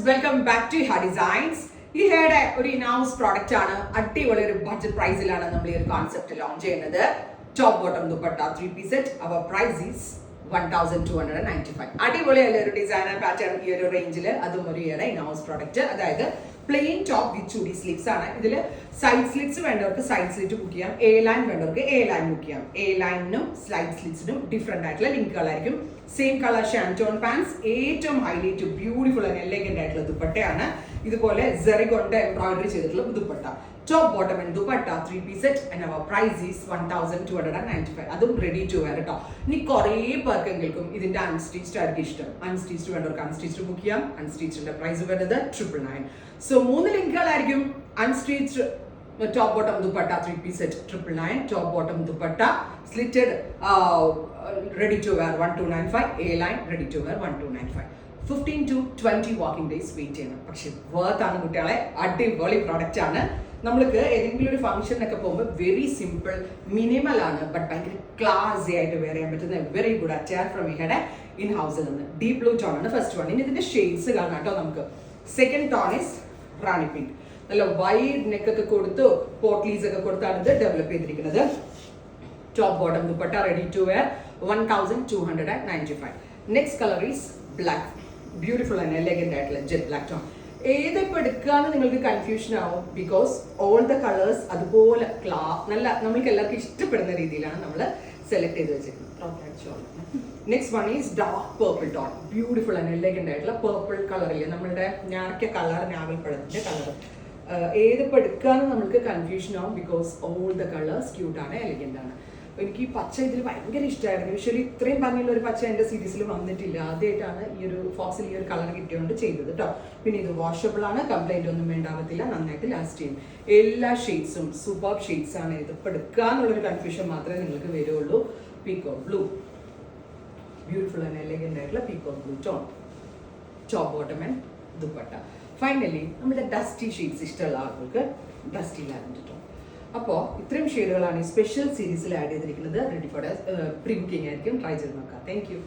Welcome back to ഹാ designs. ഈ ഹെയറുടെ ഒരു ഇനൗസ് പ്രോഡക്റ്റ് ആണ്. അടിപൊളി ഒരു ബഡ്ജറ്റ് പ്രൈസിലാണ് നമ്മൾ ഈ ഒരു കോൺസെപ്റ്റ് ലോഞ്ച് ചെയ്യുന്നത്. Top bottom dupatta 3-piece set. Our price is 1295. അടിപൊളിയല്ല ഒരു ഡിസൈനർ പാറ്റേൺ ഈ ഒരു റേഞ്ചിൽ. അതും ഒരു ഇയറുടെ ഇനൗസ് പ്രോഡക്റ്റ്. അതായത് പ്ലെയിൻ ടോപ്പ് വിത്ത് ചൂടി സ്ലീവ്സ് ആണ്. ഇതിൽ സൈഡ് സ്ലിറ്റ്സ് വേണ്ടവർക്ക് സൈഡ് സ്ലിറ്റ് ബുക്ക് ചെയ്യാം, എ ലൈൻ വേണ്ടവർക്ക് എ ലൈൻ ബുക്ക് ചെയ്യാം. എ ലൈനിനും സ്ലൈഡ് സ്ലിറ്റ്സിനും ഡിഫറെന്റ് ആയിട്ടുള്ള ലിങ്കുകളായിരിക്കും. സെയിം കളർ ഷാൻറ്റോൺ പാൻസ്, ഏറ്റവും ഹൈലൈറ്റ് ബ്യൂട്ടിഫുൾ ആൻഡ് എലഗന്റ് ആയിട്ടുള്ള ദുപ്പട്ടയാണ്. ഇതുപോലെ സെറി കൊണ്ട് എംബ്രോയിഡറി ചെയ്തിട്ടുള്ള dupatta. Top bottom and dupatta 3-piece set and our price is 1295. അതും റെഡി ടു വെയർ കേട്ടോ. ഇനി കുറേ പേർക്കെങ്കിലും ഇതിന്റെ അൺസ്റ്റിച്ച്ഡ് ആയിരിക്കും ഇഷ്ടം. അൺസ്റ്റിച്ച്ഡ് വേണ്ടവർക്ക് അൺസ്റ്റിച്ച്ഡ് ബുക്ക് ചെയ്യാം. അൺസ്റ്റിച്ചിന്റെ പ്രൈസ് വരുന്നത് 999. സോ 3 ലിങ്കുകളായിരിക്കും. Unstitched top bottom dupatta 3-piece set 999. Top bottom dupatta slitted ready to wear 1295. A line ready to wear 1295. 15 to 20 working days wait ചെയ്യണം. പക്ഷെ വർത്ത് ആണ് കുട്ടികളെ. അടിപൊളി പ്രോഡക്റ്റ് ആണ്. നമ്മൾക്ക് ഏതെങ്കിലും ഒരു ഫംഗ്ഷനൊക്കെ പോകുമ്പോൾ വെരി സിമ്പിൾ മിനിമൽ ആണ്, ബട്ട് ഭയങ്കര ക്ലാസി ആയിട്ട് വെയർ ചെയ്യാൻ പറ്റുന്ന വെരി ഗുഡ് അറ്റാർ ഫ്രം ഇഹയുടെ ഇൻ ഹൗസിൽ നിന്ന്. ഡീപ് ബ്ലൂ ടോൺ ആണ് ഫസ്റ്റ് വൺ. ഇനി ഇതിന്റെ ഷെയ്ഡ്സ് കാണാം കേട്ടോ നമുക്ക്. Second tone is rani pink. നല്ല വൈഡ് നെക്ക് ഒക്കെ കൊടുത്ത് പോട്ട്ലീസ് ഒക്കെ കൊടുത്താണ് ഇത് ഡെവലപ്പ് ചെയ്തിരിക്കുന്നത്. Top bottom dupatta ready to wear 1295. Next colour is black. Beautiful and elegant ആയിട്ടുള്ള ജെറ്റ് ബ്ലാക്ക് ടോൺ. ഏതിപ്പോൾ എടുക്കാന്ന് നിങ്ങൾക്ക് കൺഫ്യൂഷൻ ആവും. ബിക്കോസ് ഓൾ ദ കളേഴ്സ് അതുപോലെ നല്ല നമ്മൾക്ക് എല്ലാവർക്കും ഇഷ്ടപ്പെടുന്ന രീതിയിലാണ് നമ്മൾ സെലക്ട് ചെയ്ത് വെച്ചിരിക്കുന്നത്. Next one is dark purple tone. Beautiful and elegant ആയിട്ടുള്ള പേർപ്പിൾ കളറില്ലേ, നമ്മളുടെ ഞാറക്ക കളർ, ഞാവൽപ്പഴത്തിന്റെ കളർ. ഏതിപ്പോൾ എടുക്കാന്ന് നമ്മൾക്ക് കൺഫ്യൂഷൻ ആവും. ബിക്കോസ് ഓൾ ദ കളേഴ്സ് ക്യൂട്ടാണ്, എലഗന്റ് ആണ്. എനിക്ക് ഈ പച്ച ഇതിൽ ഭയങ്കര ഇഷ്ടമായിരുന്നു. യൂഷ്വലി ഇത്രയും ഭംഗിയുള്ള ഒരു പച്ച എൻ്റെ സീരീസിൽ വന്നിട്ടില്ല. ആദ്യമായിട്ടാണ് ഈ ഒരു ഫോക്സിൽ ഈ ഒരു കളർ കിട്ടിയോണ്ട് ചെയ്തത് കേട്ടോ. പിന്നെ ഇത് വാഷബിൾ ആണ്, കംപ്ലൈന്റ് ഒന്നും വേണ്ടാവത്തില്ല, നന്നായിട്ട് ലാസ്റ്റ് ചെയ്യും. എല്ലാ ഷെയ്ഡ്സും സൂപ്പർ ഷെയ്ഡ്സ് ആണ്. ഇതിപ്പോൾ എടുക്കാന്നുള്ളൊരു കൺഫ്യൂഷൻ മാത്രമേ നിങ്ങൾക്ക് വരുള്ളൂ. Peacock blue, beautiful and elegant ആയിട്ടുള്ള peacock blue tone. Top bottom and dupatta. Finally നമ്മുടെ ഡസ്റ്റി ഷെയ്ഡ്സ് ഇഷ്ടമുള്ള ആളുകൾക്ക് ഡസ്റ്റി ലാവൻഡർ ടോൺ. അപ്പോൾ ഇത്രയും ഷെയ്ഡുകളാണ് ഈ സ്പെഷ്യൽ സീരീസിൽ ആഡ് ചെയ്തിരിക്കുന്നത്. റെഡി ഫോർ പ്രീ ബുക്കിംഗ് ആയിരിക്കും. ട്രൈ ചെയ്ത് നോക്കാം. Thank you.